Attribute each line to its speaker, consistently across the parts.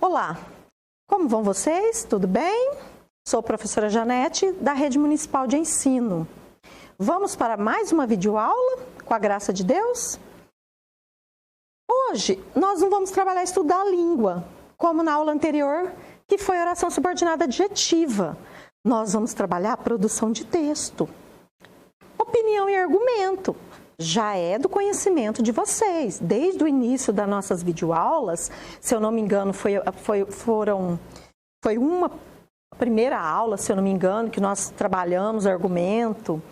Speaker 1: Olá, como vão vocês? Tudo bem? Sou a professora Janete, da Rede Municipal de Ensino. Vamos para mais uma videoaula, com a graça de Deus? Hoje, nós não vamos trabalhar estudar a língua, como na aula anterior, que foi oração subordinada adjetiva. Nós vamos trabalhar a produção de texto. Opinião e argumento. Já é do conhecimento de vocês. Desde o início das nossas videoaulas, se eu não me engano, foi uma primeira aula, se eu não me engano, que nós trabalhamos argumento.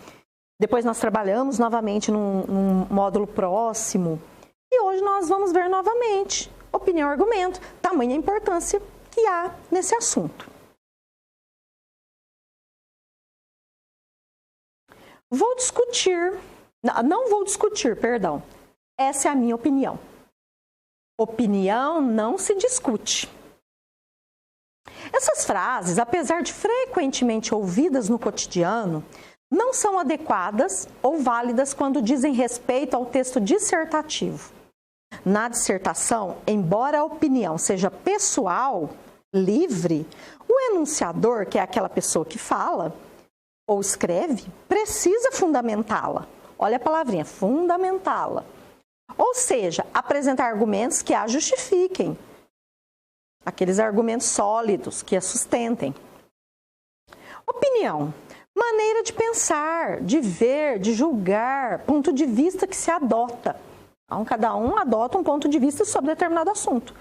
Speaker 1: Depois nós trabalhamos novamente num módulo próximo. E hoje nós vamos ver novamente opinião e argumento, tamanha importância que há nesse assunto. Não vou discutir, perdão. Essa é a minha opinião. Opinião não se discute. Essas frases, apesar de frequentemente ouvidas no cotidiano, não são adequadas ou válidas quando dizem respeito ao texto dissertativo. Na dissertação, embora a opinião seja pessoal, livre, o enunciador, que é aquela pessoa que fala ou escreve, precisa fundamentá-la. Olha a palavrinha, fundamentá-la. Ou seja, apresentar argumentos que a justifiquem. Aqueles argumentos sólidos que a sustentem. Opinião. Maneira de pensar, de ver, de julgar, ponto de vista que se adota. Então, cada um adota um ponto de vista sobre determinado assunto.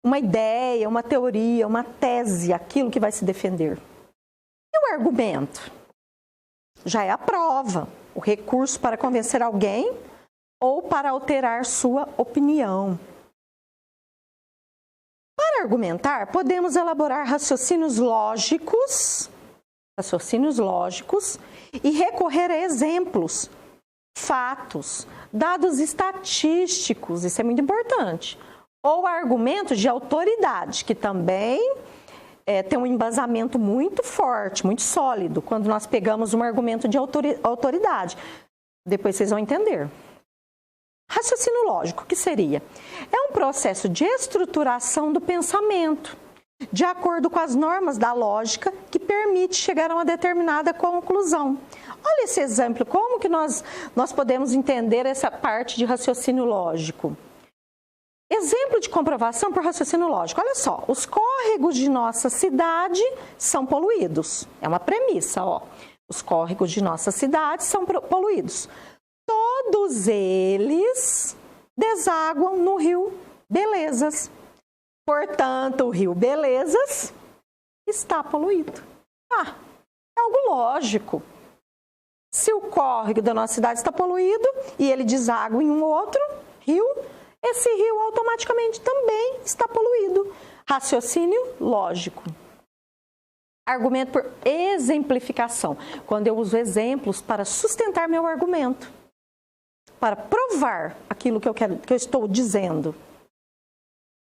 Speaker 1: Uma ideia, uma teoria, uma tese, aquilo que vai se defender. E o argumento? Já é a prova, o recurso para convencer alguém ou para alterar sua opinião. Para argumentar, podemos elaborar raciocínios lógicos e recorrer a exemplos, fatos, dados estatísticos, isso é muito importante, ou argumentos de autoridade, que também tem um embasamento muito forte, muito sólido, quando nós pegamos um argumento de autoridade. Depois vocês vão entender. Raciocínio lógico, o que seria? É um processo de estruturação do pensamento, de acordo com as normas da lógica, que permite chegar a uma determinada conclusão. Olha esse exemplo, como que nós podemos entender essa parte de raciocínio lógico? Exemplo de comprovação por raciocínio lógico. Olha só, os córregos de nossa cidade são poluídos. É uma premissa, ó. Os córregos de nossa cidade são poluídos. Todos eles desaguam no rio Belezas. Portanto, o rio Belezas está poluído. É algo lógico. Se o córrego da nossa cidade está poluído e ele deságua em um outro rio, esse rio automaticamente também está poluído. Raciocínio lógico. Argumento por exemplificação. Quando eu uso exemplos para sustentar meu argumento, para provar aquilo que eu estou dizendo.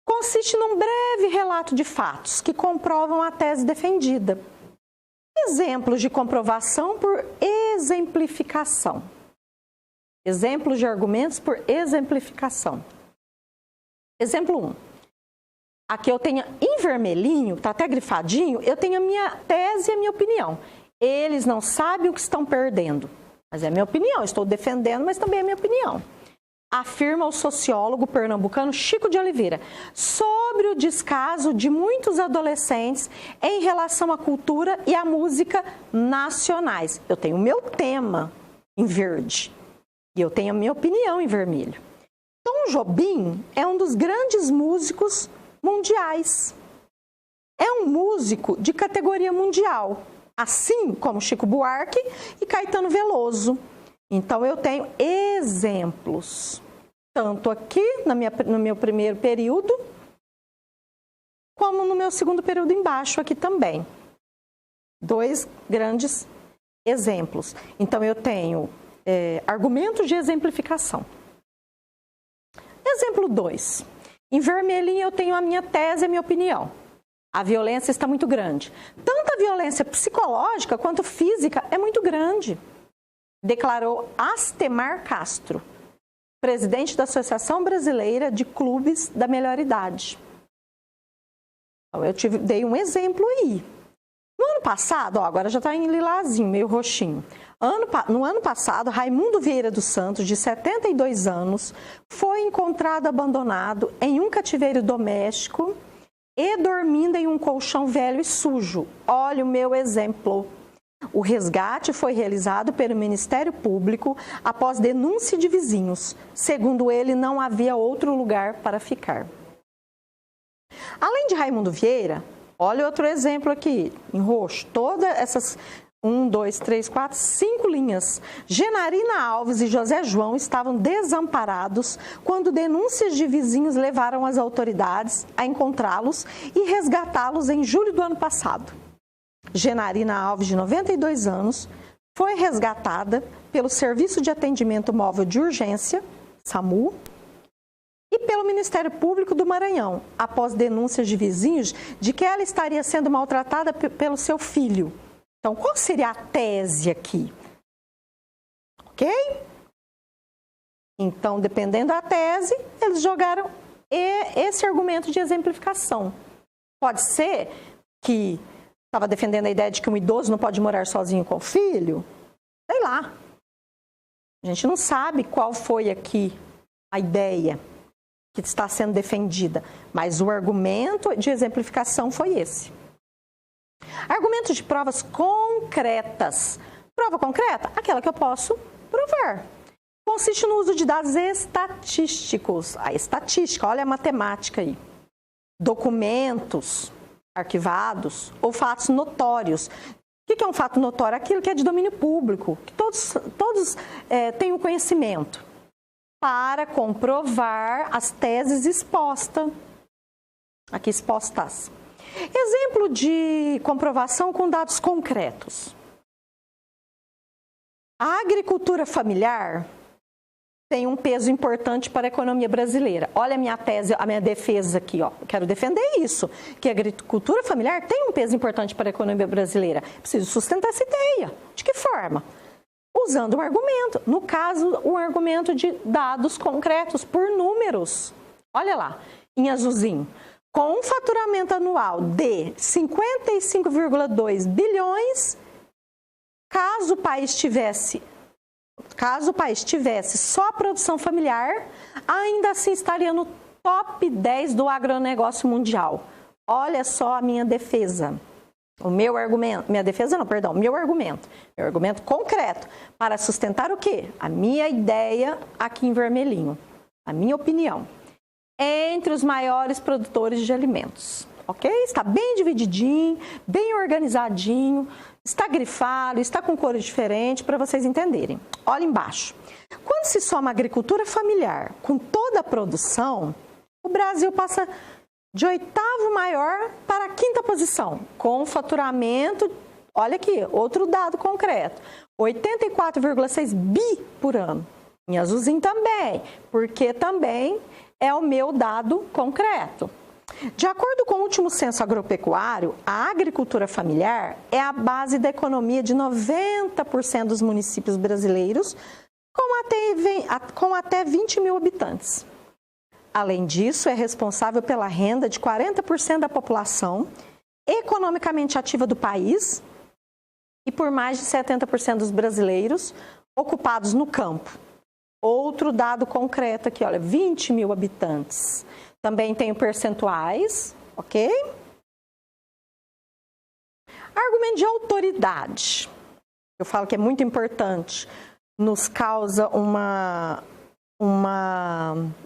Speaker 1: Consiste num breve relato de fatos que comprovam a tese defendida. Exemplos de comprovação por exemplificação. Exemplos de argumentos por exemplificação. Exemplo 1. Aqui eu tenho em vermelhinho, está até grifadinho, eu tenho a minha tese e a minha opinião. Eles não sabem o que estão perdendo. Mas é a minha opinião, estou defendendo, mas também é a minha opinião. Afirma o sociólogo pernambucano Chico de Oliveira sobre o descaso de muitos adolescentes em relação à cultura e à música nacionais. Eu tenho o meu tema em verde e eu tenho a minha opinião em vermelho. Tom Jobim é um dos grandes músicos mundiais. É um músico de categoria mundial, assim como Chico Buarque e Caetano Veloso. Então, eu tenho exemplos, tanto aqui no meu primeiro período, como no meu segundo período embaixo aqui também. Dois grandes exemplos. Então, eu tenho argumentos de exemplificação. Exemplo 2. Em vermelhinho, eu tenho a minha tese e a minha opinião. A violência está muito grande. Tanto a violência psicológica quanto física é muito grande. Declarou Astemar Castro, presidente da Associação Brasileira de Clubes da Melhor Idade. Então, dei um exemplo aí. No ano passado, agora já está em lilazinho, meio roxinho. No ano passado, Raimundo Vieira dos Santos, de 72 anos, foi encontrado abandonado em um cativeiro doméstico e dormindo em um colchão velho e sujo. Olha o meu exemplo. O resgate foi realizado pelo Ministério Público após denúncia de vizinhos. Segundo ele, não havia outro lugar para ficar. Além de Raimundo Vieira, olha outro exemplo aqui, em roxo. Todas essas 1, 2, 3, 4, 5 linhas. Genarina Alves e José João estavam desamparados quando denúncias de vizinhos levaram as autoridades a encontrá-los e resgatá-los em julho do ano passado. Genarina Alves, de 92 anos, foi resgatada pelo Serviço de Atendimento Móvel de Urgência, SAMU, e pelo Ministério Público do Maranhão, após denúncias de vizinhos de que ela estaria sendo maltratada pelo seu filho. Então, qual seria a tese aqui? Ok? Então, dependendo da tese, eles jogaram esse argumento de exemplificação. Pode ser que estava defendendo a ideia de que um idoso não pode morar sozinho com o filho? Sei lá. A gente não sabe qual foi aqui a ideia que está sendo defendida, mas o argumento de exemplificação foi esse. Argumento de provas concretas. Prova concreta? Aquela que eu posso provar. Consiste no uso de dados estatísticos. A estatística, olha a matemática aí. Documentos arquivados ou fatos notórios. O que é um fato notório? Aquilo que é de domínio público, que todos têm o conhecimento, para comprovar as teses expostas. Aqui expostas. Exemplo de comprovação com dados concretos. A agricultura familiar tem um peso importante para a economia brasileira. Olha a minha tese, a minha defesa aqui, ó. Eu quero defender isso, que a agricultura familiar tem um peso importante para a economia brasileira. Preciso sustentar essa ideia. De que forma? Usando um argumento. No caso, um argumento de dados concretos por números. Olha lá, em azulzinho. Com um faturamento anual de 55,2 bilhões, caso o país tivesse só a produção familiar, ainda assim estaria no top 10 do agronegócio mundial. Olha só a minha defesa. O meu argumento, minha defesa não, perdão, meu argumento concreto para sustentar o quê? A minha ideia aqui em vermelhinho, a minha opinião. Entre os maiores produtores de alimentos, ok? Está bem divididinho, bem organizadinho, está grifado, está com cores diferentes para vocês entenderem. Olha embaixo. Quando se soma a agricultura familiar com toda a produção, o Brasil passa de 8º maior para a 5ª posição, com faturamento, olha aqui, outro dado concreto, 84,6 bi por ano. Em azulzinho também, porque também é o meu dado concreto. De acordo com o último censo agropecuário, a agricultura familiar é a base da economia de 90% dos municípios brasileiros, com até 20 mil habitantes. Além disso, é responsável pela renda de 40% da população economicamente ativa do país e por mais de 70% dos brasileiros ocupados no campo. Outro dado concreto aqui, olha, 20 mil habitantes. Também tenho percentuais, ok? Argumento de autoridade. Eu falo que é muito importante. Nos causa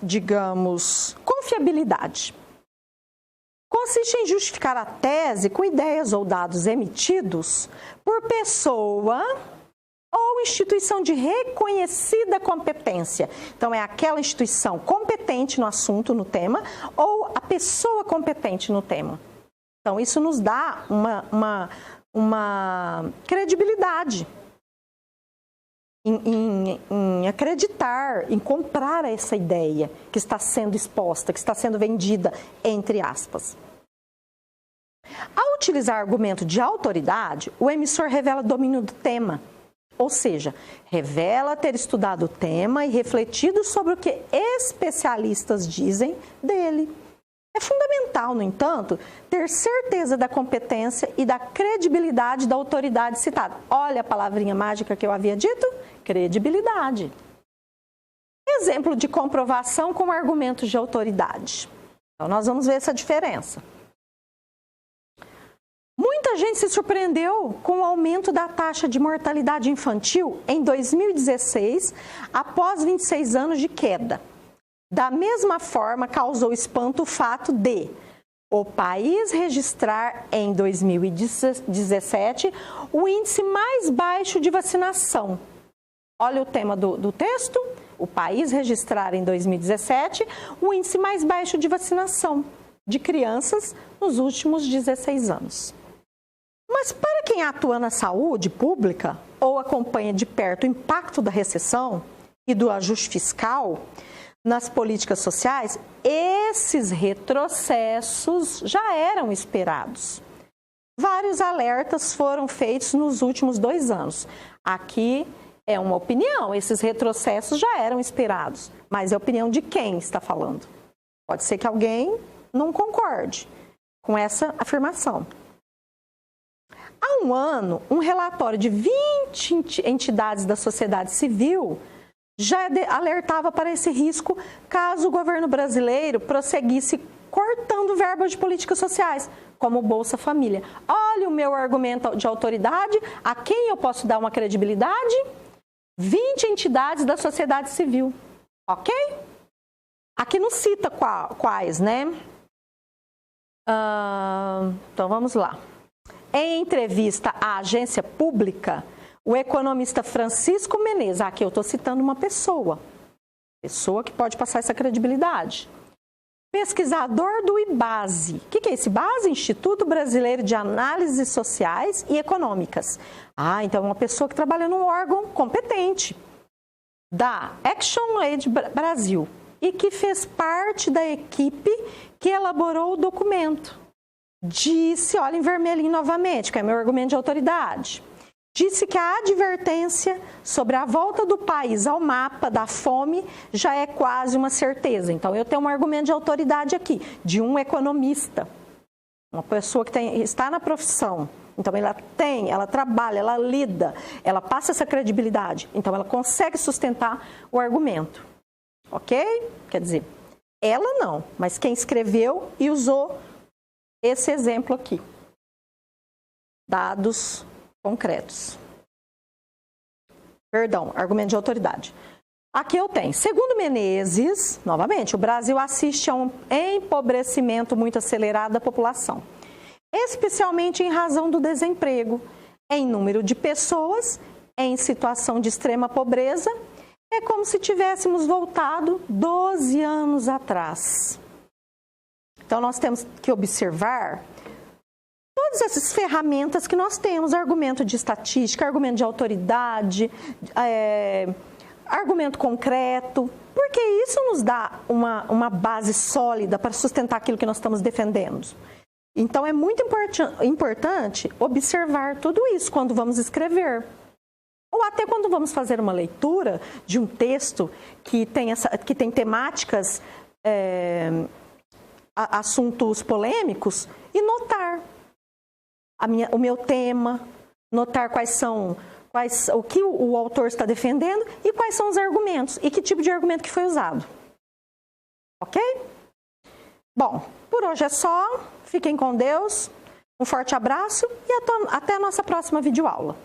Speaker 1: digamos, confiabilidade. Consiste em justificar a tese com ideias ou dados emitidos por pessoa ou instituição de reconhecida competência. Então, é aquela instituição competente no assunto, no tema, ou a pessoa competente no tema. Então, isso nos dá uma credibilidade em acreditar, em comprar essa ideia que está sendo exposta, que está sendo vendida, entre aspas. Ao utilizar argumento de autoridade, o emissor revela domínio do tema. Ou seja, revela ter estudado o tema e refletido sobre o que especialistas dizem dele. É fundamental, no entanto, ter certeza da competência e da credibilidade da autoridade citada. Olha a palavrinha mágica que eu havia dito: credibilidade. Exemplo de comprovação com argumentos de autoridade. Então, nós vamos ver essa diferença. Muita gente se surpreendeu com o aumento da taxa de mortalidade infantil em 2016, após 26 anos de queda. Da mesma forma, causou espanto o fato de o país registrar em 2017 o índice mais baixo de vacinação. Olha o tema do texto: o país registrar em 2017 o índice mais baixo de vacinação de crianças nos últimos 16 anos. Mas para quem atua na saúde pública ou acompanha de perto o impacto da recessão e do ajuste fiscal nas políticas sociais, esses retrocessos já eram esperados. Vários alertas foram feitos nos últimos 2 anos. Aqui é uma opinião, esses retrocessos já eram esperados, mas é a opinião de quem está falando. Pode ser que alguém não concorde com essa afirmação. Há um ano, um relatório de 20 entidades da sociedade civil já alertava para esse risco caso o governo brasileiro prosseguisse cortando verbas de políticas sociais, como o Bolsa Família. Olha o meu argumento de autoridade, a quem eu posso dar uma credibilidade? 20 entidades da sociedade civil, ok? Aqui não cita quais, né? Então vamos lá. Em entrevista à agência pública, o economista Francisco Menezes, aqui eu estou citando uma pessoa que pode passar essa credibilidade. Pesquisador do IBASE. O que é esse IBASE? Instituto Brasileiro de Análises Sociais e Econômicas. Então é uma pessoa que trabalha num órgão competente da Action Aid Brasil e que fez parte da equipe que elaborou o documento. Disse, olha em vermelhinho novamente, que é meu argumento de autoridade. Disse que a advertência sobre a volta do país ao mapa da fome já é quase uma certeza. Então, eu tenho um argumento de autoridade aqui, de um economista, uma pessoa que está na profissão. Então, ela trabalha, ela lida, ela passa essa credibilidade. Então, ela consegue sustentar o argumento. Ok? Quer dizer, ela não, mas quem escreveu e usou esse exemplo aqui. Dados concretos. Perdão, argumento de autoridade. Aqui eu tenho. Segundo Menezes, novamente, o Brasil assiste a um empobrecimento muito acelerado da população, especialmente em razão do desemprego, em número de pessoas em situação de extrema pobreza. É como se tivéssemos voltado 12 anos atrás. Então, nós temos que observar todas essas ferramentas que nós temos: argumento de estatística, argumento de autoridade, argumento concreto, porque isso nos dá uma base sólida para sustentar aquilo que nós estamos defendendo. Então, é muito importante observar tudo isso quando vamos escrever. Ou até quando vamos fazer uma leitura de um texto que tem temáticas, assuntos polêmicos, e notar o meu tema, notar o que o autor está defendendo e quais são os argumentos e que tipo de argumento que foi usado. Ok? Bom, por hoje é só. Fiquem com Deus. Um forte abraço e até a nossa próxima videoaula.